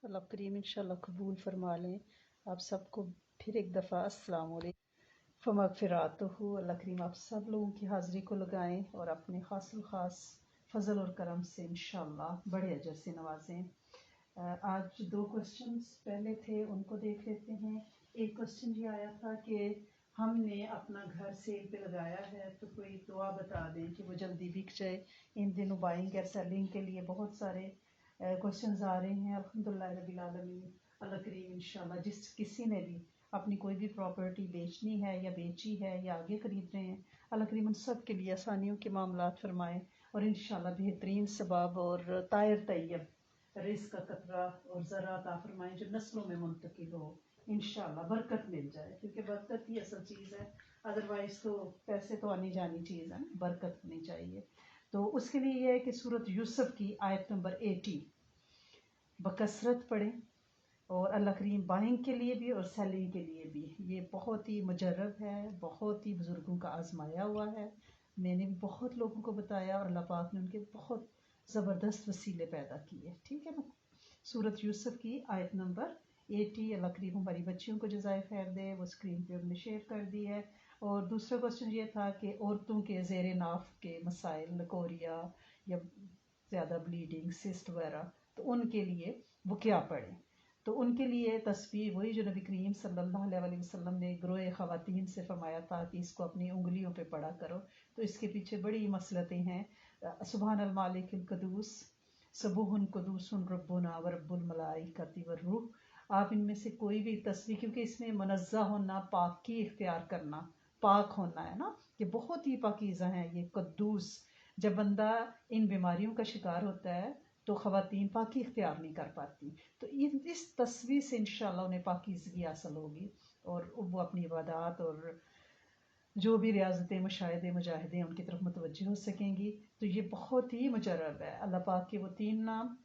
اللہ کریم انشاءاللہ قبول فرما لیں آپ سب کو پھر ایک دفعہ السلام علیکم فمغفراتہ اللہ کریم آپ سب لوگوں کی حاضری کو لگائیں اور اپنے خاص الخاص فضل اور کرم سے انشاءاللہ بڑے اجر سے نوازیں۔ آج 2 کوسچنز پہلے تھے ان کو دیکھ لیتے ہیں۔ ایک کوسچن یہ آیا تھا کہ ہم نے اپنا گھر سیل پہ لگایا ہے تو کوئی دعا بتا دیں کہ وہ جلدی بک جائے۔ ان دنوں بائنگ اور سیلنگ کے لیے بہت سارے کوسچنز آ رہے ہیں۔ الحمدللہ رب العالمین اللہ کریم انشاءاللہ جس کسی نے بھی اپنی کوئی بھی پراپرٹی بیچنی ہے یا بیچی ہے یا آگے خرید رہے ہیں، اللہ کریم ان سب کے لیے آسانیوں کے معاملات فرمائیں اور انشاءاللہ بہترین ثواب اور طاہر طیب رزق کا قطرہ اور ذرا عطا فرمائیں جو نسلوں میں منتقل ہو، انشاءاللہ برکت مل جائے، کیونکہ برکت ہی اصل چیز ہے، ادروائز تو پیسے تو آنی جانی چیز ہے، برکت ہونی چاہیے۔ تو اس کے لیے یہ ہے کہ سورۃ یوسف کی آیت نمبر 80 بکثرت پڑھیں، اور اللہ کریم بائنگ کے لیے بھی اور سیلنگ کے لیے بھی یہ بہت ہی مجرب ہے، بہت ہی بزرگوں کا آزمایا ہوا ہے۔ میں نے بھی بہت لوگوں کو بتایا اور اللہ پاک نے ان کے بہت زبردست وسیلے پیدا کیے، ٹھیک ہے نا۔ سورۃ یوسف کی آیت نمبر 80 اللہ کریم ہماری بچیوں کو جزائے خیر دے، وہ اسکرین پہ ہم نے شیئر کر دی ہے۔ اور دوسرا کوسچن یہ تھا کہ عورتوں کے زیر ناف کے مسائل، لکوریا یا زیادہ بلیڈنگ، سسٹ وغیرہ، تو ان کے لیے وہ کیا پڑھیں۔ تو ان کے لیے تصویر وہی جو نبی کریم صلی اللہ علیہ وسلم نے گروہ خواتین سے فرمایا تھا کہ اس کو اپنی انگلیوں پہ پڑھا کرو، تو اس کے پیچھے بڑی مصلحتیں ہیں۔ سبحان المالک القدوس سبوح قدوس ربنا ورب الملائکۃ والروح، آپ ان میں سے کوئی بھی تصویر، کیونکہ اس میں منزہ ہونا، پاکی اختیار کرنا، پاک ہونا ہے نا، کہ بہت ہی پاکیزہ ہیں یہ قدوس۔ جب بندہ ان بیماریوں کا شکار ہوتا ہے تو خواتین پاکی اختیار نہیں کر پاتی، تو اس تصویر سے انشاءاللہ انہیں پاکیزگی حاصل ہوگی اور وہ اپنی عبادات اور جو بھی ریاضتیں، مشاہدے، مجاہدے ان کی طرف متوجہ ہو سکیں گی۔ تو یہ بہت ہی مجرب ہے۔ اللہ پاک کے وہ 3 نام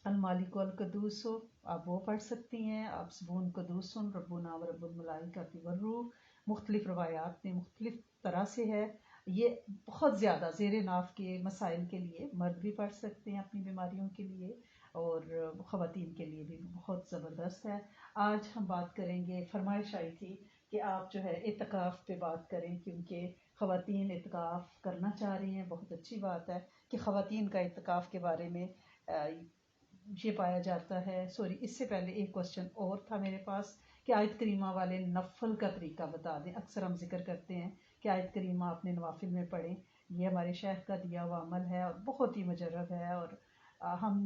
المالک والقدوس ہو، آپ وہ پڑھ سکتی ہیں۔ آپ سبون قدوس ربنا ورب الملائکۃ والروح، مختلف روایات میں مختلف طرح سے ہے۔ یہ بہت زیادہ زیر ناف کے مسائل کے لیے مرد بھی پڑھ سکتے ہیں اپنی بیماریوں کے لیے، اور خواتین کے لیے بھی بہت زبردست ہے۔ آج ہم بات کریں گے، فرمائش آئی تھی کہ آپ جو ہے اعتکاف پہ بات کریں، کیونکہ خواتین اعتکاف کرنا چاہ رہی ہیں۔ بہت اچھی بات ہے کہ خواتین کا اعتکاف کے بارے میں یہ پایا جاتا ہے۔ اس سے پہلے ایک کوسچن اور تھا میرے پاس کہ آیت کریمہ والے نفل کا طریقہ بتا دیں۔ اکثر ہم ذکر کرتے ہیں کہ آیت کریمہ اپنے نوافل میں پڑھیں، یہ ہمارے شیخ کا دیا ہوا عمل ہے اور بہت ہی مجرب ہے، اور ہم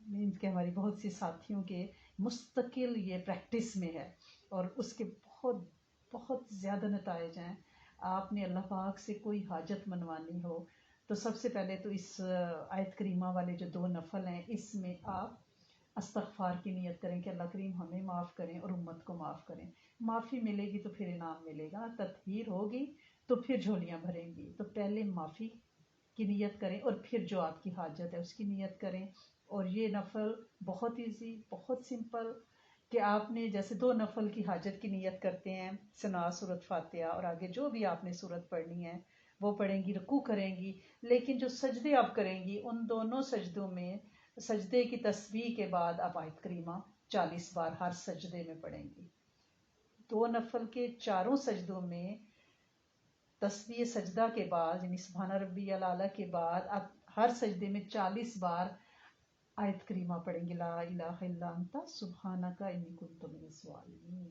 مینس کہ ہماری بہت سی ساتھیوں کے مستقل یہ پریکٹس میں ہے اور اس کے بہت بہت زیادہ نتائج ہیں۔ آپ نے اللہ پاک سے کوئی حاجت منوانی ہو تو سب سے پہلے تو اس آیت کریمہ والے جو 2 نفل ہیں اس میں آپ استغفار کی نیت کریں کہ اللہ کریم ہمیں معاف کریں اور امت کو معاف کریں۔ معافی ملے گی تو پھر انعام ملے گا، تطہیر ہوگی تو پھر جھولیاں بھریں گی۔ تو پہلے معافی کی نیت کریں اور پھر جو آپ کی حاجت ہے اس کی نیت کریں۔ اور یہ نفل بہت ایزی، بہت سمپل، کہ آپ نے جیسے 2 نفل کی حاجت کی نیت کرتے ہیں، ثنا، سورۃ فاتحہ اور آگے جو بھی آپ نے سورت پڑھنی ہے وہ پڑھیں گی، رکوع کریں گی، لیکن جو سجدے آپ کریں گی ان دونوں سجدوں میں سجدے کی تسبیح کے بعد آپ آیت کریمہ 40 بار ہر سجدے میں پڑھیں گی۔ 2 نفل کے 4 سجدوں میں تسبیح سجدہ کے بعد یعنی سبحان ربی الاعلیٰ کے بعد آپ ہر سجدے میں 40 بار آیت کریمہ پڑھیں گے، لا الہ الا انت سبحانک انی کنت من الظالمین،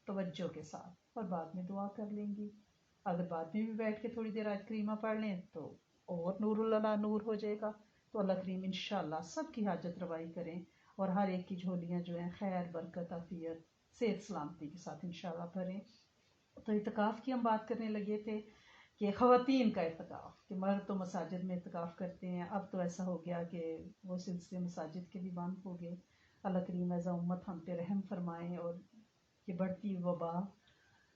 توجہ کے ساتھ، اور بعد میں دعا کر لیں گی۔ اگر بعد میں بھی بیٹھ کے تھوڑی دیر آیت کریمہ پڑھ لیں تو اور نور اللہ نور ہو جائے گا۔ تو اللہ کریم انشاءاللہ سب کی حاجت روائی کریں اور ہر ایک کی جھولیاں جو ہیں خیر، برکت، عافیت، صحت سلامتی کے ساتھ انشاءاللہ بھریں۔ تو اعتکاف کی ہم بات کرنے لگے تھے کہ خواتین کا اعتکاف، کہ مرد تو مساجد میں اعتکاف کرتے ہیں، اب تو ایسا ہو گیا کہ وہ سلسلے مساجد کے بھی بند ہو گئے۔ اللہ کریم ایز امت ہم پہ رحم فرمائیں اور یہ بڑھتی وبا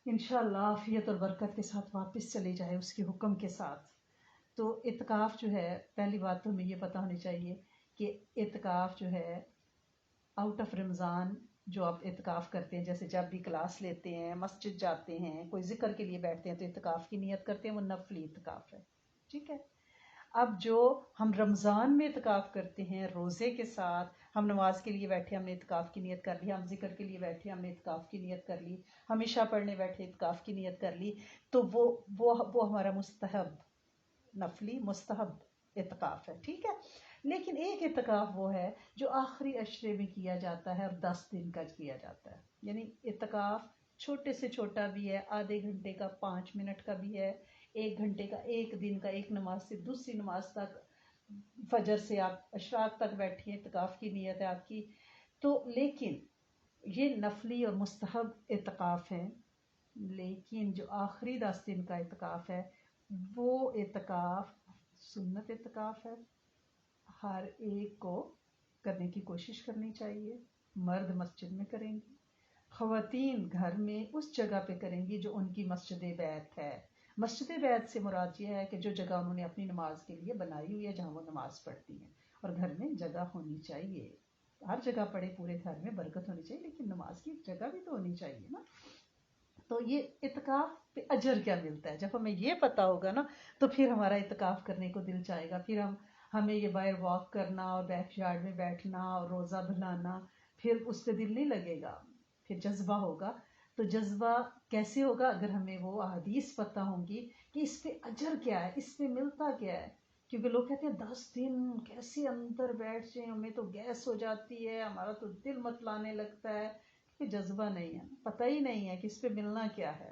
انشاءاللہ عافیت اور برکت کے ساتھ واپس چلے جائے اس کے حکم کے ساتھ۔ تو اعتکاف جو ہے، پہلی بات تو ہمیں یہ پتہ ہونی چاہیے کہ اعتکاف جو ہے آؤٹ آف رمضان جو آپ اعتکاف کرتے ہیں، جیسے جب بھی کلاس لیتے ہیں، مسجد جاتے ہیں، کوئی ذکر کے لیے بیٹھتے ہیں تو اعتکاف کی نیت کرتے ہیں، وہ نفلی اعتکاف ہے، ٹھیک ہے۔ اب جو ہم رمضان میں اعتکاف کرتے ہیں روزے کے ساتھ، ہم نماز کے لیے بیٹھے ہم نے اعتکاف کی نیت کر لی، ہم ذکر کے لیے بیٹھے ہم نے اعتکاف کی نیت کر لی، ہم عشاء پڑھنے بیٹھے اعتکاف کی نیت کر لی، تو وہ ہمارا مستحب نفلی مستحب اعتکاف ہے، ٹھیک ہے۔ لیکن ایک اعتکاف وہ ہے جو آخری عشرے میں کیا جاتا ہے اور 10 دن کا کیا جاتا ہے، یعنی اعتکاف چھوٹے سے چھوٹا بھی ہے، آدھے گھنٹے کا 5 منٹ کا بھی ہے، 1 گھنٹے کا، 1 دن کا، ایک نماز سے دوسری نماز تک، فجر سے آپ اشراق تک بیٹھے اعتکاف کی نیت ہے آپ کی، تو لیکن یہ نفلی اور مستحب اعتکاف ہے۔ لیکن جو آخری 10 دن کا اعتکاف ہے وہ اعتکاف سنت اعتکاف ہے، ہر ایک کو کرنے کی کوشش کرنی چاہیے۔ مرد مسجد میں کریں گی، خواتین گھر میں اس جگہ پہ کریں گی جو ان کی مسجد بیت ہے۔ مسجد بیت سے مراد یہ ہے کہ جو جگہ انہوں نے اپنی نماز کے لیے بنائی ہوئی ہے، جہاں وہ نماز پڑھتی ہیں، اور گھر میں جگہ ہونی چاہیے، ہر جگہ پڑے پورے گھر میں برکت ہونی چاہیے، لیکن نماز کی جگہ بھی تو ہونی چاہیے نا۔ تو یہ اعتکاف پہ اجر کیا ملتا ہے، جب ہمیں یہ پتا ہوگا نا تو پھر ہمارا اعتکاف کرنے کو دل چاہے گا، پھر ہمیں یہ باہر واک کرنا اور بیک یارڈ میں بیٹھنا اور روزہ بنانا پھر اس پہ دل نہیں لگے گا، پھر جذبہ ہوگا۔ تو جذبہ کیسے ہوگا؟ اگر ہمیں وہ احادیث پتہ ہوں گی کہ اس پہ اجر کیا ہے، اس پہ ملتا کیا ہے، کیونکہ لوگ کہتے ہیں 10 دن کیسے اندر بیٹھ جائیں، ہمیں تو گیس ہو جاتی ہے، ہمارا تو دل مت لانے لگتا ہے، کہ جذبہ نہیں ہے، پتہ ہی نہیں ہے کہ اس پہ ملنا کیا ہے۔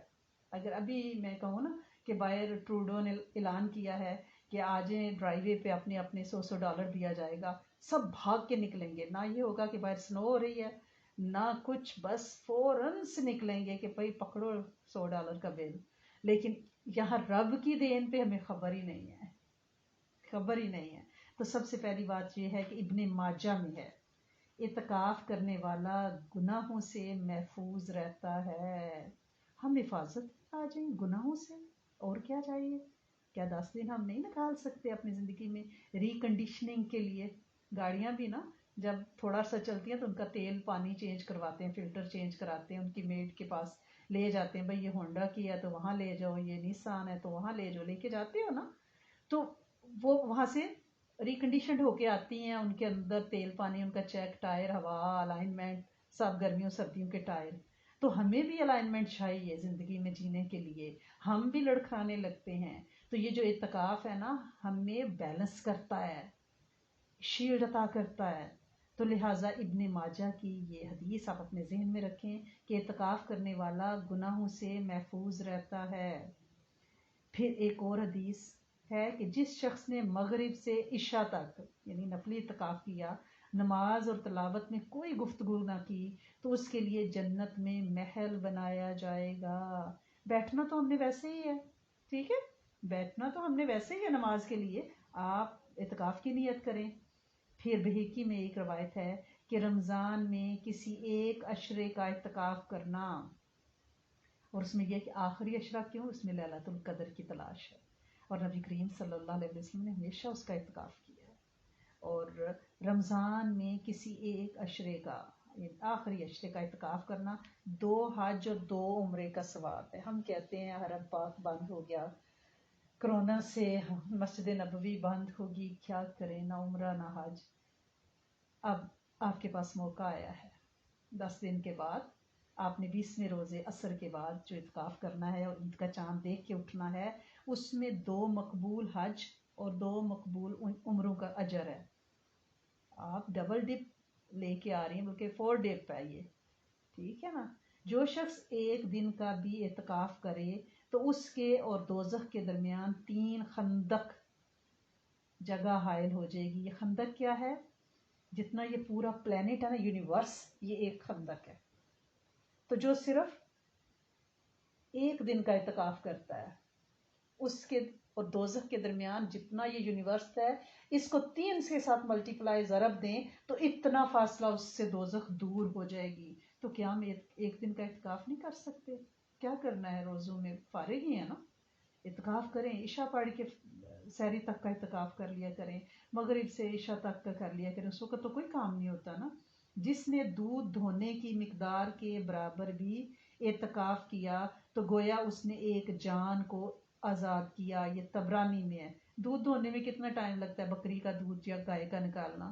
اگر ابھی میں کہوں نا کہ باہر ٹروڈو نے اعلان کیا ہے کہ آجیں ڈرائی وے پہ اپنے اپنے $100 دیا جائے گا، سب بھاگ کے نکلیں گے، نہ یہ ہوگا کہ باہر سنو ہو رہی ہے نہ کچھ، بس فوراً سے نکلیں گے کہ بھائی پکڑو $100 کا بل۔ لیکن یہاں رب کی دین پہ ہمیں خبر ہی نہیں ہے، خبر ہی نہیں ہے۔ تو سب سے پہلی بات یہ ہے کہ ابن ماجہ میں ہے، اعتکاف کرنے والا گناہوں سے محفوظ رہتا ہے۔ ہم حفاظت آ جائیں گناہوں سے، اور کیا چاہیے؟ کیا 10 دن ہم نہیں نکال سکتے اپنی زندگی میں ریکنڈیشننگ کے لیے؟ گاڑیاں بھی نا جب تھوڑا سا چلتی ہیں تو ان کا تیل پانی چینج کرواتے ہیں، فلٹر چینج کراتے ہیں، ان کی میڈ کے پاس لے جاتے ہیں، بھائی یہ ہونڈا کی ہے تو وہاں لے جاؤ، یہ نیسان ہے تو وہاں لے جاؤ، لے کے جاتے ہو نا، تو وہ وہاں سے ریکنڈیشنڈ ہو کے آتی ہیں، ان کے اندر تیل پانی ان کا چیک، ٹائر، ہوا، الائنمنٹ، سب گرمیوں سردیوں کے ٹائر۔ تو ہمیں بھی الائنمنٹ چاہیے زندگی میں جینے کے لیے، ہم بھی لڑکھانے لگتے ہیں۔ تو یہ جو اعتکاف ہے نا ہمیں بیلنس کرتا ہے، شیلڈ عطا کرتا ہے۔ تو لہٰذا ابن ماجہ کی یہ حدیث آپ اپنے ذہن میں رکھیں کہ اعتکاف کرنے والا گناہوں سے محفوظ رہتا ہے۔ پھر ایک اور حدیث ہے کہ جس شخص نے مغرب سے عشاء تک یعنی نفلی اعتکاف کیا، نماز اور تلاوت میں کوئی گفتگو نہ کی، تو اس کے لیے جنت میں محل بنایا جائے گا۔ بیٹھنا تو ہم نے ویسے ہی ہے، ٹھیک ہے، بیٹھنا تو ہم نے ویسے ہی ہے نماز کے لیے، آپ اعتکاف کی نیت کریں۔ پھر بہیقی میں ایک روایت ہے کہ رمضان میں کسی ایک عشرے کا اعتکاف کرنا، اور اس میں یہ کہ آخری عشرہ کیوں، اس میں لیلۃ القدر کی تلاش ہے، اور نبی کریم صلی اللہ علیہ وسلم نے ہمیشہ اس کا اعتکاف کیا ہے۔ اور رمضان میں کسی ایک عشرے کا آخری عشرے کا اعتکاف کرنا 2 حج اور 2 عمرے کا ثواب ہے۔ ہم کہتے ہیں حرم پاک بند ہو گیا کرونا سے، مسجد نبوی بند ہوگی، کیا کریں، نہ عمرہ نہ حج۔ اب آپ کے پاس موقع آیا ہے، 10 دن کے بعد آپ نے 20ویں روزے عصر کے بعد جو اعتکاف کرنا ہے اور عید کا چاند دیکھ کے اٹھنا ہے، اس میں 2 مقبول حج اور 2 مقبول عمروں کا اجر ہے۔ آپ ڈبل ڈپ لے کے آ رہی ہیں، بلکہ 4 ڈپ ہے یہ، ٹھیک ہے نا۔ جو شخص 1 دن کا بھی اعتکاف کرے تو اس کے اور دوزخ کے درمیان 3 خندق جگہ حائل ہو جائے گی۔ یہ خندق کیا ہے؟ جتنا یہ پورا پلانٹ ہے نا، یونیورس، یہ ایک خندق ہے۔ تو جو صرف 1 دن کا اعتکاف کرتا ہے اس کے اور دوزخ کے درمیان جتنا یہ یونیورس ہے، اس کو 3 کے ساتھ ملٹیپلائی ضرب دیں تو اتنا فاصلہ اس سے دوزخ دور ہو جائے گی۔ تو کیا ہم 1 دن کا اعتکاف نہیں کر سکتے؟ کیا کرنا ہے، روزوں میں فارغ ہی ہے نا، اعتکاف کریں، عشاء پڑھ کے سحری تک کا اعتکاف کر لیا کریں، مغرب سے عشاء تک کا کر لیا کریں، اس وقت تو کوئی کام نہیں ہوتا نا۔ جس نے دودھ دھونے کی مقدار کے برابر بھی اعتکاف کیا تو گویا اس نے ایک جان کو آزاد کیا۔ یہ طبرانی میں ہے، دودھ دھونے میں کتنا ٹائم لگتا ہے بکری کا دودھ یا گائے کا نکالنا؟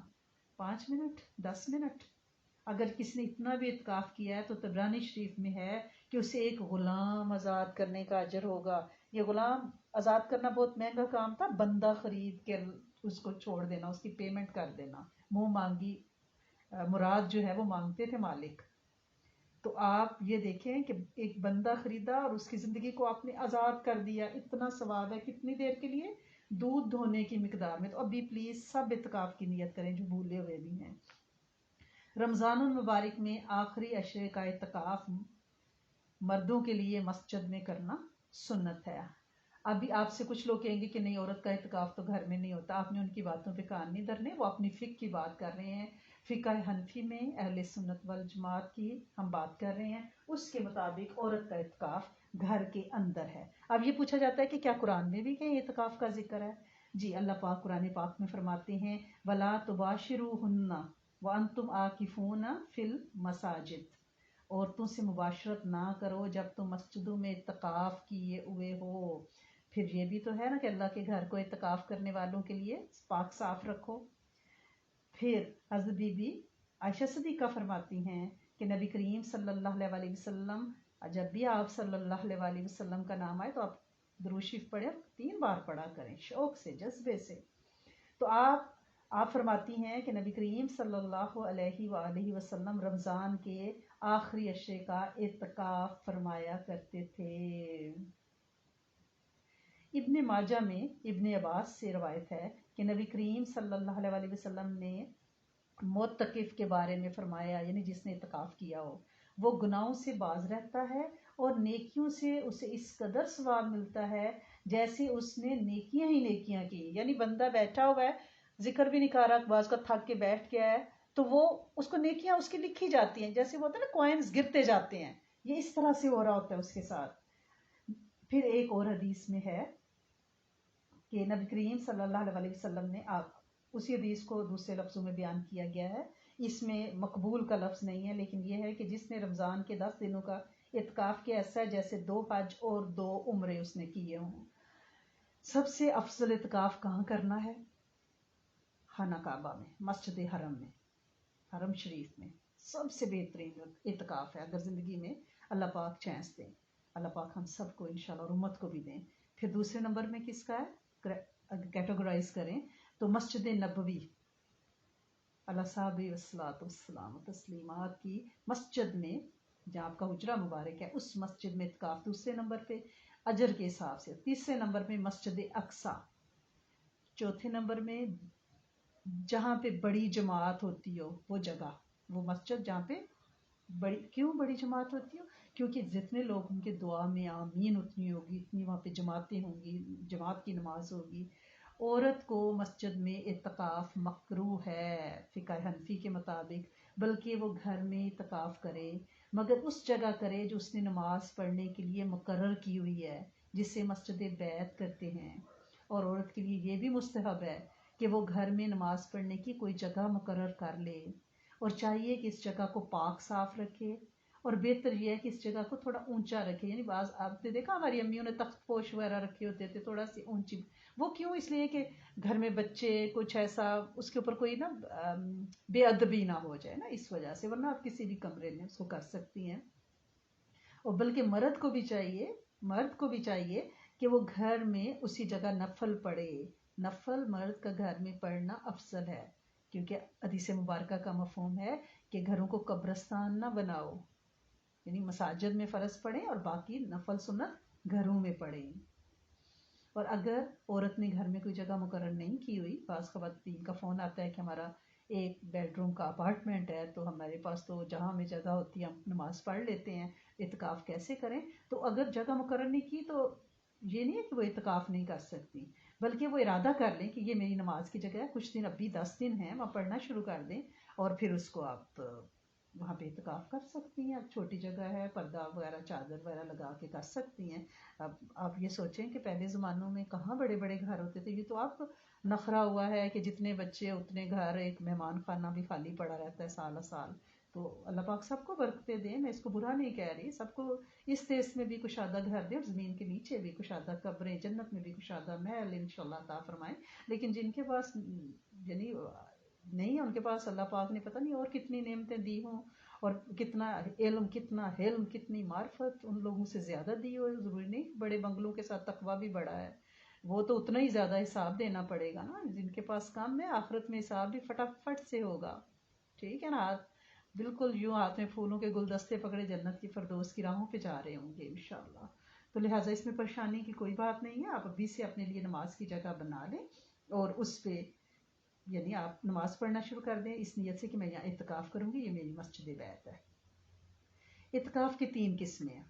5 منٹ، 10 منٹ۔ اگر کسی نے اتنا بھی اعتکاف کیا ہے تو طبرانی شریف میں ہے کہ اسے ایک غلام آزاد کرنے کا اجر ہوگا۔ یہ غلام آزاد کرنا بہت مہنگا کام تھا، بندہ خرید کے اس کو چھوڑ دینا، اس کی پیمنٹ کر دینا، منہ مانگی مراد جو ہے وہ مانگتے تھے مالک۔ تو آپ یہ دیکھیں کہ ایک بندہ خریدا اور اس کی زندگی کو آپ نے آزاد کر دیا، اتنا ثواب ہے کتنی دیر کے لیے؟ دودھ دھونے کی مقدار میں۔ تو ابھی پلیز سب اعتکاف کی نیت کریں جو بھولے ہوئے بھی ہیں۔ رمضان المبارک میں آخری عشرے کا اعتکاف مردوں کے لیے مسجد میں کرنا سنت ہے۔ ابھی آپ سے کچھ لوگ کہیں گے کہ نہیں، عورت کا اعتکاف تو گھر میں نہیں ہوتا، آپ نے ان کی باتوں پہ کان نہیں دھرنے، وہ اپنی فقہ کی بات کر رہے ہیں۔ فقہ حنفی میں اہل سنت والجماعت کی ہم بات کر رہے ہیں، اس کے مطابق عورت کا اعتکاف گھر کے اندر ہے۔ اب یہ پوچھا جاتا ہے کہ کیا قرآن میں بھی کہیں اعتکاف کا ذکر ہے؟ جی، اللہ پاک قرآن پاک میں فرماتے ہیں وَلَا تُبَاشِرُوهُنَّ وَأَنْتُمْ عَاكِفُونَ فِي الْمَسَاجِدِ، عورتوں سے مباشرت نہ کرو جب تم مسجدوں میں اعتکاف کیے ہوئے ہو۔ پھر یہ بھی تو ہے نا کہ اللہ کے گھر کو اعتکاف کرنے والوں کے لیے پاک صاف رکھو۔ پھر حضرت بی بی عائشہ صدیقہ فرماتی ہیں کہ نبی کریم صلی اللہ علیہ وسلم، جب بھی آپ صلی اللہ علیہ وسلم کا نام آئے تو آپ درود شریف پڑھیں، 3 بار پڑھا کریں شوق سے، جذبے سے۔ تو آپ فرماتی ہیں کہ نبی کریم صلی اللہ علیہ وآلہ وسلم رمضان کے آخری عشرے کا اعتکاف فرمایا کرتے تھے۔ ابن ماجہ میں ابن عباس سے روایت ہے کہ نبی کریم صلی اللہ علیہ وسلم نے معتکف کے بارے میں فرمایا، یعنی جس نے اعتکاف کیا ہو وہ گناہوں سے باز رہتا ہے اور نیکیوں سے اسے اس قدر ثواب ملتا ہے جیسے اس نے نیکیاں ہی نیکیاں کی۔ یعنی بندہ بیٹھا ہوا ہے، ذکر بھی نہیں کر رہا، بعض کا تھک کے بیٹھ گیا ہے تو وہ اس کو نیکیاں اس کی لکھی جاتی ہیں، جیسے وہ ہوتا ہے نا کوائنز گرتے جاتے ہیں، یہ اس طرح سے ہو رہا ہوتا ہے اس کے ساتھ۔ پھر ایک اور حدیث میں ہے کہ نبی کریم صلی اللہ علیہ وسلم نے اسی حدیث کو دوسرے لفظوں میں بیان کیا گیا ہے، اس میں مقبول کا لفظ نہیں ہے، لیکن یہ ہے کہ جس نے رمضان کے 10 دنوں کا اعتکاف کیا ایسا ہے جیسے 2 حج اور 2 عمرے اس نے کیے ہوں۔ سب سے افضل اعتکاف کہاں کرنا ہے؟ خانہ کعبہ میں، مسجد حرم میں، حرم شریف میں سب سے بہترین اعتکاف ہے۔ اگر زندگی میں اللہ پاک چانس دیں، اللہ پاک ہم سب کو انشاءاللہ اور امت کو بھی دیں۔ پھر دوسرے نمبر میں کس کا ہے؟ کیٹیگرائز کریں تو مسجد نبوی علیہ صاحب والصلاۃ والسلام تسلیمات کی مسجد میں، جہاں آپ کا حجرہ مبارک ہے، اس مسجد میں اعتکاف دوسرے نمبر پہ اجر کے حساب سے۔ تیسرے نمبر میں مسجد اقصی، چوتھے نمبر میں جہاں پہ بڑی جماعت ہوتی ہو وہ جگہ، وہ مسجد جہاں پہ کیوں بڑی جماعت ہوتی ہو؟ کیونکہ جتنے لوگ ان کے دعا میں آمین اتنی ہوگی، اتنی وہاں پہ جماعتیں ہوں گی، جماعت کی نماز ہوگی۔ عورت کو مسجد میں اعتکاف مکروہ ہے فقہ حنفی کے مطابق، بلکہ وہ گھر میں اعتکاف کرے، مگر اس جگہ کرے جو اس نے نماز پڑھنے کے لیے مقرر کی ہوئی ہے، جسے مسجد بیت کرتے ہیں۔ اور عورت کے لیے یہ بھی مستحب ہے کہ وہ گھر میں نماز پڑھنے کی کوئی جگہ مقرر کر لے، اور چاہیے کہ اس جگہ کو پاک صاف رکھے، اور بہتر یہ ہے کہ اس جگہ کو تھوڑا اونچا رکھے۔ یعنی بعض آپ نے دیکھا ہماری امیوں نے تخت پوش وغیرہ رکھے ہوتے تھے تھوڑا سی اونچی، وہ کیوں؟ اس لیے کہ گھر میں بچے کچھ ایسا اس کے اوپر کوئی نا بے ادبی نہ ہو جائے نا، اس وجہ سے، ورنہ آپ کسی بھی کمرے میں اس کو کر سکتی ہیں۔ اور بلکہ مرد کو بھی چاہیے کہ وہ گھر میں اسی جگہ نفل پڑھے۔ نفل مرد کا گھر میں پڑھنا افضل ہے، کیونکہ حدیث مبارکہ کا مفہوم ہے کہ گھروں کو قبرستان نہ بناؤ، یعنی مساجد میں فرض پڑھیں اور باقی نفل سنت گھروں میں پڑھیں۔ اور اگر عورت نے گھر میں کوئی جگہ مقرر نہیں کی ہوئی، بعض خواتین کا فون آتا ہے کہ ہمارا ایک بیڈ روم کا اپارٹمنٹ ہے تو ہمارے پاس تو جہاں ہمیں جگہ ہوتی ہے ہم نماز پڑھ لیتے ہیں، اعتکاف کیسے کریں؟ تو اگر جگہ مقرر نہیں کی تو یہ نہیں ہے کہ وہ اعتکاف نہیں کر سکتی، بلکہ وہ ارادہ کر لیں کہ یہ میری نماز کی جگہ ہے، کچھ دن ابھی 10 دن ہیں وہاں پڑھنا شروع کر دیں، اور پھر اس کو آپ وہاں پہ اعتکاف کر سکتی ہیں۔ اب چھوٹی جگہ ہے، پردہ وغیرہ چادر وغیرہ لگا کے کر سکتی ہیں۔ اب آپ یہ سوچیں کہ پہلے زمانوں میں کہاں بڑے بڑے گھر ہوتے تھے، یہ تو آپ نخرا ہوا ہے کہ جتنے بچے اتنے گھر، ایک مہمان خانہ بھی خالی پڑا رہتا ہے سال سال، تو اللہ پاک سب کو برکتیں دیں، میں اس کو برا نہیں کہہ رہی، سب کو اس دیس میں بھی کشادہ گھر دے اور زمین کے نیچے بھی کشادہ قبریں، جنت میں بھی کشادہ محل انشاءاللہ عطا فرمائیں. لیکن جن کے پاس یعنی نہیں ہے، ان کے پاس اللہ پاک نے پتہ نہیں اور کتنی نعمتیں دی ہوں، اور کتنا علم، کتنا حلم، کتنی معرفت ان لوگوں سے زیادہ دی ہو. ضروری نہیں بڑے بنگلوں کے ساتھ تقویٰ بھی بڑا ہے، وہ تو اتنا ہی زیادہ حساب دینا پڑے گا نا. جن کے پاس کم ہے آخرت میں حساب بھی فٹافٹ سے ہوگا. ٹھیک ہے نا، بالکل یوں ہاتھ میں پھولوں کے گلدستے پکڑے جنت کی فردوس کی راہوں پہ جا رہے ہوں گے انشاءاللہ. تو لہٰذا اس میں پریشانی کی کوئی بات نہیں ہے. آپ ابھی سے اپنے لیے نماز کی جگہ بنا لیں اور اس پہ یعنی آپ نماز پڑھنا شروع کر دیں اس نیت سے کہ میں یہاں اعتکاف کروں گی، یہ میری مسجد بیت ہے. اعتکاف کی 3 قسمیں ہیں.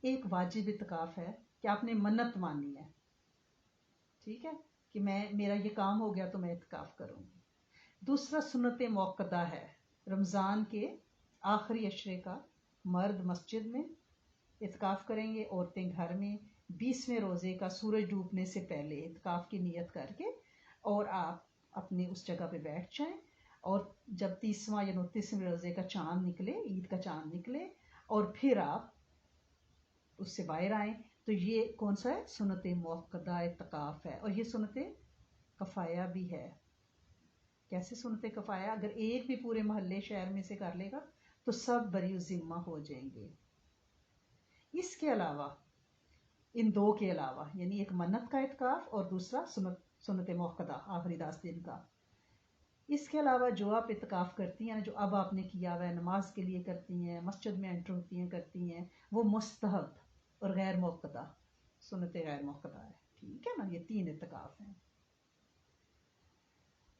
ایک واجب اعتکاف ہے کہ آپ نے منت مانی ہے، ٹھیک ہے، کہ میرا یہ کام ہو گیا تو میں اعتکاف کروں گی. دوسرا سنت موقدہ ہے، رمضان کے آخری عشرے کا مرد مسجد میں اعتکاف کریں گے، عورتیں گھر میں 20ویں روزے کا سورج ڈوبنے سے پہلے اعتکاف کی نیت کر کے، اور آپ اپنے اس جگہ پہ بیٹھ جائیں، اور جب 30واں یا 29ویں روزے کا چاند نکلے، عید کا چاند نکلے، اور پھر آپ اس سے باہر آئیں. تو یہ کون سا ہے؟ سنت موقدہ اعتکاف ہے. اور یہ سنت کفایہ بھی ہے. کیسے سنت کفایہ؟ اگر ایک بھی پورے محلے شہر میں سے کر لے گا تو سب بری ذمہ ہو جائیں گے. اس کے علاوہ ان 2 کے علاوہ یعنی ایک منت کا اعتکاف اور دوسرا سنت موقدہ آخری 10 دن کا، اس کے علاوہ جو آپ اعتکاف کرتی ہیں، جو اب آپ نے کیا ہوا ہے، نماز کے لیے کرتی ہیں، مسجد میں انٹر ہوتی ہیں کرتی ہیں، وہ مستحب اور غیر موقدہ سنت غیر موقدہ ہے. ٹھیک ہے نا، یہ 3 اعتکاف ہیں.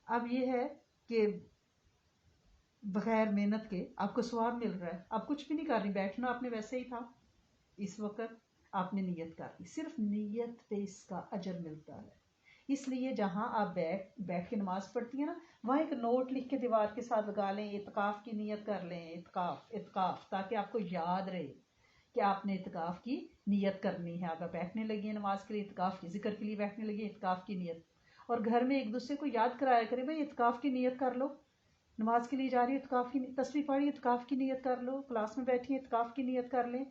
اب یہ ہے کہ بغیر محنت کے آپ کو ثواب مل رہا ہے، آپ کچھ بھی نہیں کر رہی، بیٹھنا آپ نے ویسے ہی تھا، اس وقت آپ نے نیت کر دی، صرف نیت پہ اس کا اجر ملتا ہے. اس لیے جہاں آپ بیٹھ کے نماز پڑھتی ہیں نا، وہاں ایک نوٹ لکھ کے دیوار کے ساتھ لگا لیں، اعتکاف کی نیت کر لیں، اعتکاف، تاکہ آپ کو یاد رہے کہ آپ نے اعتکاف کی نیت کرنی ہے. آپ بیٹھنے لگی ہیں نماز کے لیے، اعتکاف کی ذکر کے لیے بیٹھنے لگی، اعتکاف کی نیت. اور گھر میں ایک دوسرے کو یاد کرایا کرے، بھائی اعتکاف کی نیت کر لو، نماز کے لیے جا رہی ہے اعتکاف کی تسبیح پڑھی اعتکاف کی نیت کر لو، کلاس میں بیٹھی اعتکاف کی نیت کر لیں.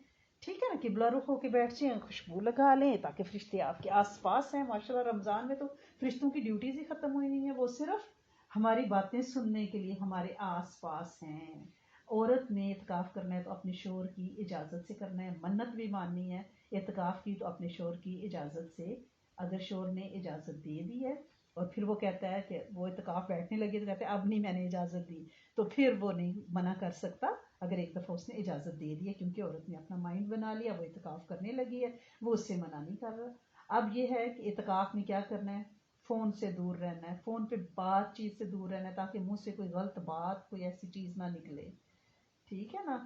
ٹھیک ہے نا، قبلہ رخ ہو کے بیٹھ جائیں، خوشبو لگا لیں تاکہ فرشتے آپ کے آس پاس ہیں. ماشاءاللہ رمضان میں تو فرشتوں کی ڈیوٹیز ہی ختم ہوئی نہیں ہیں، وہ صرف ہماری باتیں سننے کے لیے ہمارے آس پاس ہیں. عورت نے اعتکاف کرنا ہے تو اپنے شوہر کی اجازت سے کرنا ہے، منت بھی ماننی ہے اعتکاف کی تو اپنے شوہر کی اجازت سے. اگر شوہر نے اجازت دے دی ہے اور پھر وہ کہتا ہے کہ وہ اعتکاف بیٹھنے لگی تو کہتے ہیں اب نہیں میں نے اجازت دی، تو پھر وہ نہیں منع کر سکتا اگر ایک دفعہ اس نے اجازت دے دی ہے، کیونکہ عورت نے اپنا مائنڈ بنا لیا، وہ اعتکاف کرنے لگی ہے، وہ اس سے منع نہیں کر رہا. اب یہ ہے کہ اعتکاف میں کیا کرنا ہے؟ فون سے دور رہنا ہے، فون پہ بات چیت سے دور رہنا ہے تاکہ منہ سے کوئی غلط بات، کوئی ایسی چیز نہ نکلے. ٹھیک ہے نا،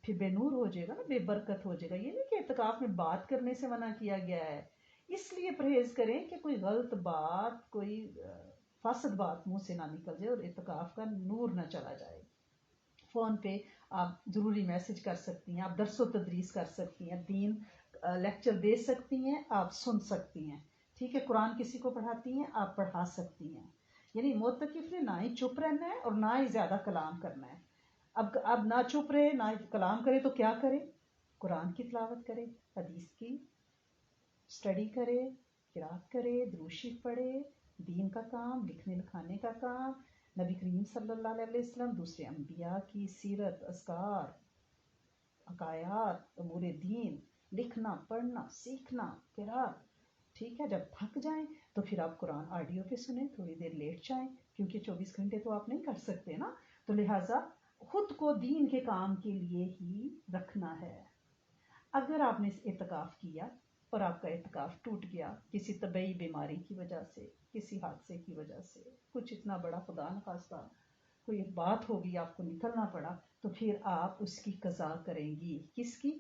پھر بے نور ہو جائے گا نا، بے برکت ہو جائے گا. یہ نہیں کہ اعتکاف میں بات کرنے سے منع کیا گیا ہے، اس لیے پرہیز کریں کہ کوئی غلط بات، کوئی فاسد بات منہ سے نہ نکل جائے اور اعتکاف کا نور نہ چلا جائے. فون پہ آپ ضروری میسج کر سکتی ہیں، آپ درس و تدریس کر سکتی ہیں، دین لیکچر دے سکتی ہیں، آپ سن سکتی ہیں. ٹھیک ہے، قرآن کسی کو پڑھاتی ہیں، آپ پڑھا سکتی ہیں. یعنی معتکف نے نہ ہی چپ رہنا ہے اور نہ ہی زیادہ کلام کرنا ہے. اب نہ چپ رہے نہ کلام کرے تو کیا کرے؟ قرآن کی تلاوت کرے، حدیث کی اسٹڈی کرے، قرات کرے، درود شریف پڑھے، دین کا کام، لکھنے لکھانے کا کام، نبی کریم صلی اللہ علیہ وسلم، دوسرے انبیاء کی سیرت، اذکار، حکایات، امور دین، لکھنا پڑھنا سیکھنا، قرات. ٹھیک ہے، جب تھک جائیں تو پھر آپ قرآن آڈیو پہ سنیں، تھوڑی دیر لیٹ جائیں، کیونکہ 24 گھنٹے تو آپ نہیں کر سکتے نا. تو لہٰذا خود کو دین کے کام کے لیے ہی رکھنا ہے. اگر آپ نے اعتکاف کیا اور آپ کا اعتکاف ٹوٹ گیا کسی طبعی بیماری کی وجہ سے، کسی حادثے کی وجہ سے، کچھ اتنا بڑا خدا نخواستہ کوئی بات ہوگی، آپ کو نکلنا پڑا، تو پھر آپ اس کی قضا کریں گی. کس کی؟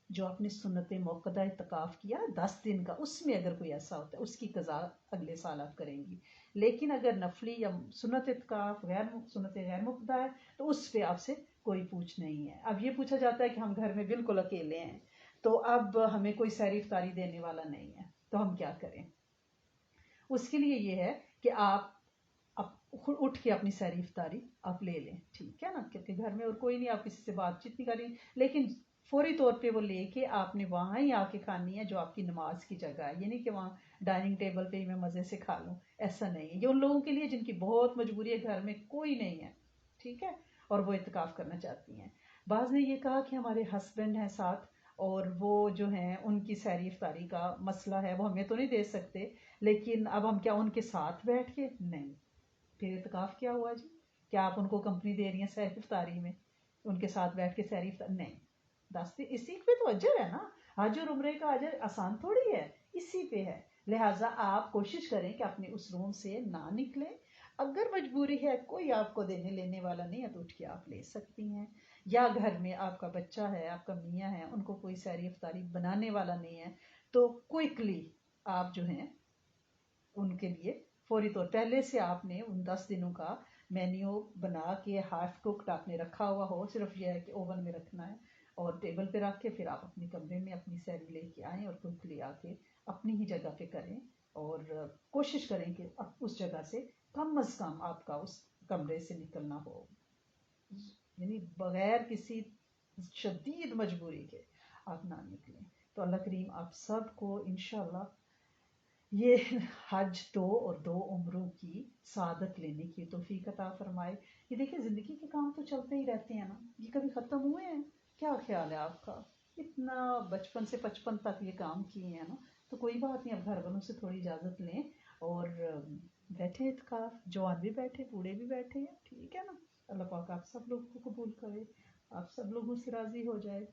جو آپ نے سنت موقدہ اعتکاف کیا 10 دن کا، اس میں اگر کوئی ایسا ہوتا ہے اس کی قضا اگلے سال آپ کریں گی. لیکن اگر نفلی یا سنت اعتکاف سنت غیر موقدہ ہے تو اس پہ آپ سے کوئی پوچھ نہیں ہے. اب یہ پوچھا جاتا ہے کہ ہم گھر میں بالکل اکیلے ہیں، تو اب ہمیں کوئی سحری افطاری دینے والا نہیں ہے، تو ہم کیا کریں؟ اس کے لیے یہ ہے کہ آپ اٹھ کے اپنی سحری افطاری آپ لے لیں، ٹھیک ہے نا، کیونکہ گھر میں اور کوئی نہیں، آپ کسی سے بات چیت نہیں کر رہی، لیکن فوری طور پہ وہ لے کے آپ نے وہاں ہی آ کے کھانی ہے جو آپ کی نماز کی جگہ ہے، یہ نہیں کہ وہاں ڈائننگ ٹیبل پہ ہی میں مزے سے کھا لوں، ایسا نہیں ہے، یہ ان لوگوں کے لیے جن کی بہت مجبوری ہے، گھر میں کوئی نہیں ہے، ٹھیک ہے، اور وہ اعتکاف کرنا چاہتی ہیں۔ بعض نے یہ کہا کہ ہمارے ہسبینڈ ہیں ساتھ اور وہ جو ہیں ان کی سحری افطاری کا مسئلہ ہے، وہ ہمیں تو نہیں دے سکتے، لیکن اب ہم کیا ان کے ساتھ بیٹھ کے؟ نہیں، پھر اعتکاف کیا ہوا جی؟ کیا آپ ان کو کمپنی دے رہی ہیں سحری افطاری میں؟ ان کے ساتھ بیٹھ کے سحری افطاری نہیں، دستے اسی پہ تو اجر ہے نا، حج اور عمرے کا اجر آسان تھوڑی ہے، اسی پہ ہے، لہٰذا آپ کوشش کریں کہ اپنے اس روم سے نہ نکلیں، اگر مجبوری ہے کوئی آپ کو دینے لینے والا نہیں ہے تو اٹھ کے آپ لے سکتی ہیں، یا گھر میں آپ کا بچہ ہے، آپ کا میاں ہے، ان کو کوئی سحری افطاری بنانے والا نہیں ہے تو کوئکلی آپ جو ہیں ان کے لیے فوری طور پہلے سے آپ نے ان 10 دنوں کا مینیو بنا کے ہاف کوکڈ آپ نے رکھا ہوا ہو، صرف یہ ہے کہ اوون میں رکھنا ہے اور ٹیبل پہ رکھ کے پھر آپ اپنے کمرے میں اپنی سحری لے کے آئیں اور کوئکلی آ کے اپنی ہی جگہ پہ کریں، اور کوشش کریں کہ اس جگہ سے کم از کم آپ کا اس کمرے سے نکلنا ہو، یعنی بغیر کسی شدید مجبوری کے آپ نہ نکلیں۔ تو اللہ کریم آپ سب کو انشاءاللہ یہ حج 2 اور 2 عمروں کی سعادت لینے کی توفیق عطا فرمائے۔ یہ دیکھیں زندگی کے کام تو چلتے ہی رہتے ہیں نا، یہ کبھی ختم ہوئے ہیں؟ کیا خیال ہے آپ کا؟ اتنا بچپن سے 55 تک یہ کام کیے ہیں نا، تو کوئی بات نہیں، اب گھر والوں سے تھوڑی اجازت لیں اور بیٹھے اعتکاف، جوان بھی بیٹھے، بوڑھے بھی بیٹھے ہیں، ٹھیک ہے نا، اللہ پاک آپ سب لوگ کو قبول کرے، آپ سب لوگوں سے راضی ہو جائے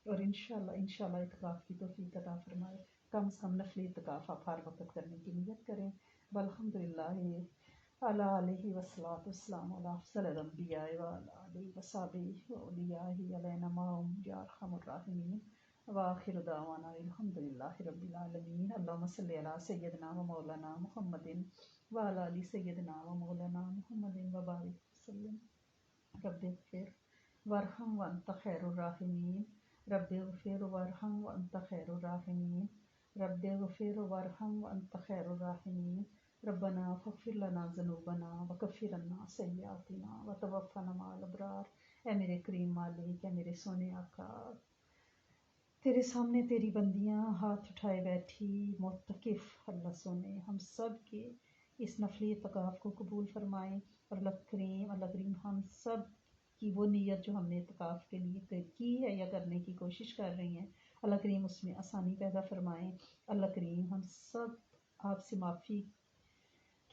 اور انشاءاللہ اعتکاف کی توفیق عطا فرمائے۔ کم از کم نفلی اعتکاف آپ ہر وقت کرنے کی نیت کریں۔ والحمدللہ علی علیہ والصلاۃ والسلام علی افضل الانبیاء وعلی آلہ وصحبہ واولیاء علینا معهم یا ارحم الراحمین، وآخر دعوانا الحمدللہ رب العالمین۔ اللہم صلی علی سیدنا و مولانا محمد وعلی آل سیدنا و مولانا محمد وبارک وسلم۔ رب اغفر وارحم وانت خیر الراحمین، رب اغفر وارحم وانت خیر الراحمین، رب اغفر وارحم وانت خیر الراحمین، ربنا فاغفر لنا ذنوبنا وکفر عنا سیئاتنا وتوفنا مع الابرار۔ اے میرے کریم مالک، اے میرے سونے آقا، تیرے سامنے تیری بندیاں ہاتھ اٹھائے بیٹھی، معتکف اللہ سونے ہم سب کے اس نفلی اعتکاف کو قبول فرمائیں، اور اللہ کریم ہم سب کی وہ نیت جو ہم نے اعتکاف کے لیے کی ہے یا کرنے کی کوشش کر رہی ہیں، اللہ کریم اس میں آسانی پیدا فرمائیں۔ اللہ کریم ہم سب آپ سے معافی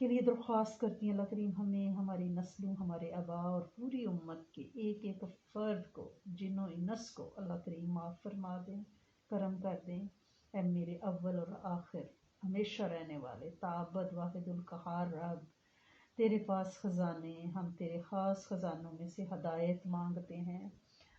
کے لیے درخواست کرتی ہیں، اللہ کریم ہمیں، ہماری نسلوں، ہمارے آباء اور پوری امت کے ایک ایک فرد کو، جن و انس کو اللہ کریم معاف فرما دیں، کرم کر دیں۔ اے میرے اول اور آخر ہمیشہ رہنے والے تعبد واحد القہار رب، تیرے پاس خزانے، ہم تیرے خاص خزانوں میں سے ہدایت مانگتے ہیں،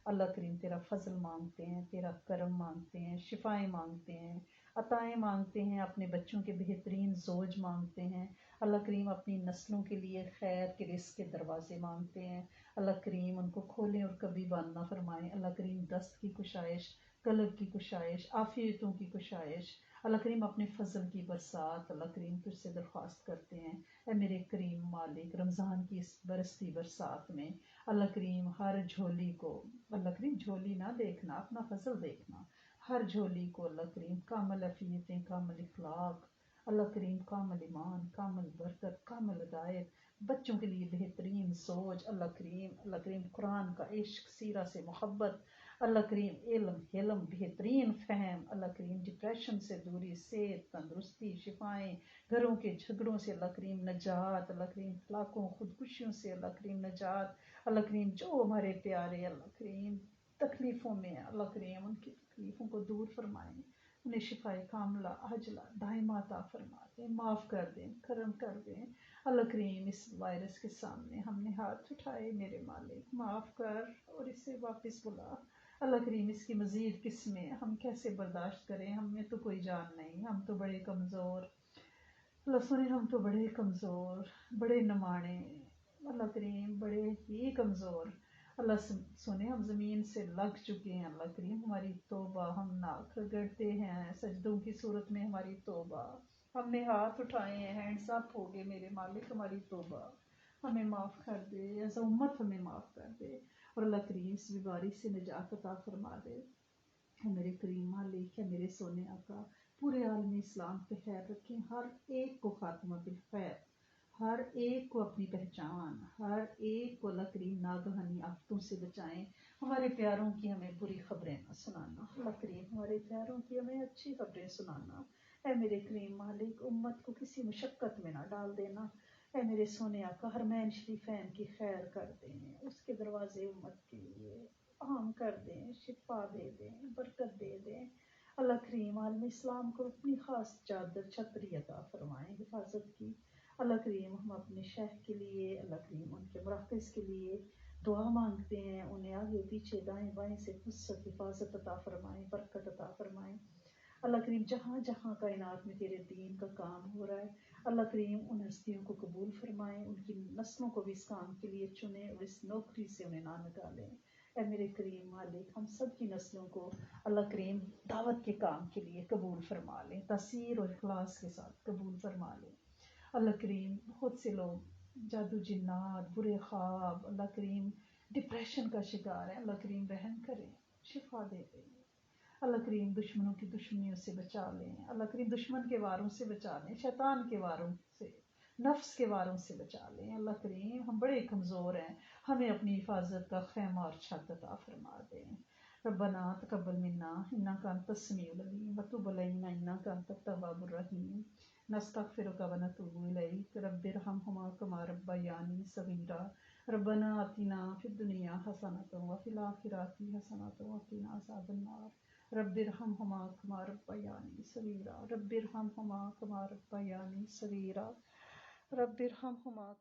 اللہ کریم تیرا فضل مانگتے ہیں، تیرا کرم مانگتے ہیں، شفائیں مانگتے ہیں، عطائیں مانگتے ہیں، اپنے بچوں کے بہترین زوج مانگتے ہیں، اللہ کریم اپنی نسلوں کے لیے خیر کے رزق کے دروازے مانگتے ہیں، اللہ کریم ان کو کھولیں اور کبھی بند نہ فرمائیں، اللہ کریم دست کی کشائش، قلب کی کشائش، عافیتوں کی کشائش، اللہ کریم اپنے فضل کی برسات، اللہ کریم تجھ سے درخواست کرتے ہیں، اے میرے کریم مالک، رمضان کی اس برستی برسات میں اللہ کریم ہر جھولی کو، اللہ کریم جھولی نہ دیکھنا، اپنا فضل دیکھنا، ہر جھولی کو اللہ کریم کامل عافیتیں، کامل اخلاق، اللہ کریم کامل ایمان، کامل برکت، کامل ہدایت، بچوں کے لیے بہترین سوچ، اللہ کریم قرآن کا عشق، سیرہ سے محبت، اللہ کریم علم حلم بہترین فہم، اللہ کریم ڈپریشن سے دوری، صحت تندرستی، شفائیں، گھروں کے جھگڑوں سے اللہ کریم نجات، اللہ کریم طلاقوں خودکشیوں سے اللہ کریم نجات، اللہ کریم جو ہمارے پیارے اللہ کریم تکلیفوں میں ہیں، اللہ کریم ان کی تکلیفوں کو دور فرمائیں، انہیں شفائے کاملہ عاجلہ دائمہ عطا فرما دیں، معاف کر دیں، کرم کر دیں، اللہ کریم اس وائرس کے سامنے ہم نے ہاتھ اٹھائے، میرے مالک معاف کر اور اسے واپس بلا، اللہ کریم اس کی مزید قسمیں ہم کیسے برداشت کریں، ہم میں تو کوئی جان نہیں، ہم تو بڑے کمزور، اللہ سنے ہم تو بڑے کمزور، بڑے نمانے، اللہ کریم بڑے ہی کمزور، اللہ سنے ہم زمین سے لگ چکے ہیں، اللہ کریم ہماری توبہ، ہم ناک رگڑتے ہیں سجدوں کی صورت میں، ہماری توبہ، ہم نے ہاتھ اٹھائے ہیں، ہینڈز اپ ہو گئے، میرے مالک ہماری توبہ، ہمیں معاف کر دے، ایز اے امت ہمیں معاف کر دے، اور اللہ کریم اس بیماری سے نجات عطا فرما دے۔ اے میرے کریم مالک، ہے میرے سونے آقا، پورے عالم اسلام پہ خیر رکھیں، ہر ایک کو خاتمہ بالخیر، ہر ایک کو اپنی پہچان، ہر ایک کو اللہ کریم ناگہانی آفتوں سے بچائیں۔ ہمارے پیاروں کی ہمیں بری خبریں نہ سنانا، اللہ کریم ہمارے پیاروں کی ہمیں اچھی خبریں سنانا۔ اے میرے کریم مالک، امت کو کسی مشقت میں نہ ڈال دینا۔ اے میرے سونے آقا، حرمین شریفین کی خیر کر دیں، اس کے دروازے امت کے لیے عام کر دیں، شفا دے دیں، برکت دے دیں۔ اللہ کریم عالم اسلام کو اپنی خاص چادر چھتری عطا فرمائیں حفاظت کی۔ اللہ کریم ہم اپنے شیخ کے لیے، اللہ کریم ان کے مراکز کے لیے دعا مانگتے ہیں، انہیں آگے پیچھے دائیں بائیں سے فرصت حفاظت عطا فرمائیں، برکت عطا فرمائیں۔ اللہ کریم جہاں جہاں کائنات میں تیرے دین کا کام ہو رہا ہے، اللہ کریم ان ہستیوں کو قبول فرمائیں، ان کی نسلوں کو بھی اس کام کے لیے چنیں اور اس نوکری سے انہیں نہ نکالیں۔ اے میرے کریم مالک، ہم سب کی نسلوں کو اللہ کریم دعوت کے کام کے لیے قبول فرما لیں، تاثیر اور اخلاص کے ساتھ قبول فرما لیں۔ اللہ کریم بہت سے لوگ جادو جنات، برے خواب، اللہ کریم ڈپریشن کا شکار ہے، اللہ کریم رحم کریں، شفا دے دیں۔ اللہ کریم دشمنوں کی دشمنیوں سے بچا لیں، اللہ کریم دشمن کے واروں سے بچا لیں، شیطان کے واروں سے، نفس کے واروں سے بچا لیں۔ اللہ کریم ہم بڑے کمزور ہیں، ہمیں اپنی حفاظت کا خیمہ اور چھت عطا فرما دیں۔ ربنا تقبل منا انک انت السمیع العلیم وتب علینا انک انت التواب الرحیم، نستغفرک ونتوب الیک، رب ارحمہما کما ربیانی صغیرا، ربنا آتنا فی الدنیا حسنۃ وفی الآخرۃ حسنۃ وقنا عذاب النار، رب ارحمہما کما ربیانی صغیرا، رب ارحمہما کما ربیانی صغیرا، رب ارحمہما